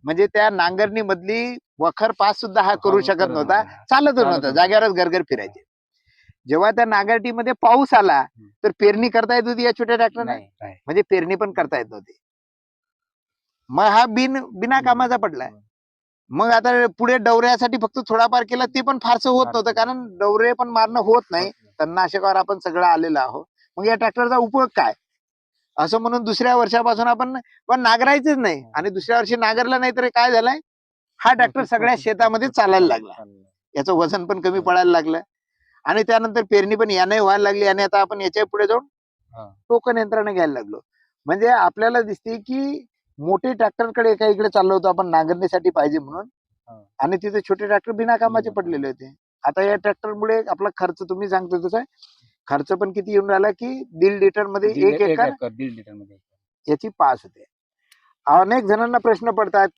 म्हणजे त्या नांगरणी मधली वखर पास सुद्धा हा करू शकत नव्हता, चालतच नव्हता, जागेवरच गरगर फिरायचे. जेव्हा त्या नांगरटीमध्ये पाऊस आला तर पेरणी करता येत होती या छोट्या ट्रॅक्टरने, म्हणजे पेरणी पण करता येत नव्हती. मग हा बिना कामाचा पडलाय. मग आता पुढे डवऱ्यासाठी फक्त थोडाफार केला, ते पण फारसं होत नव्हतं, कारण डवरे पण मारणं होत नाही, तणनाशकावर आपण सगळं आलेलं आहोत. मग या ट्रॅक्टरचा उपयोग काय असं म्हणून दुसऱ्या वर्षापासून आपण पण नांगरायचंच नाही, आणि दुसऱ्या वर्षी नांगरलं नाही तर काय झालंय, हा ट्रॅक्टर सगळ्या शेतामध्ये चालायला लागला, याचं वजन पण कमी पडायला लागलं, आणि त्यानंतर पेरणी पण याने व्हायला लागली. आणि आता आपण याच्या पुढे जाऊन टोकन यंत्राने घ्यायला लागलो. म्हणजे आपल्याला दिसते की मोठे ट्रॅक्टरकडे एका इकडे चाललो होतो आपण नांगरणीसाठी पाहिजे म्हणून, आणि तिथे छोटे ट्रॅक्टर बिना कामाचे पडलेले होते. आता या ट्रॅक्टरमुळे आपला खर्च, तुम्ही सांगतो तसं खर्च पण किती येऊन राहिला की 1.5 लिटर मध्ये 1 एकर 1.5 लिटर मध्ये याची पास होते. अनेक जणांना प्रश्न पडतात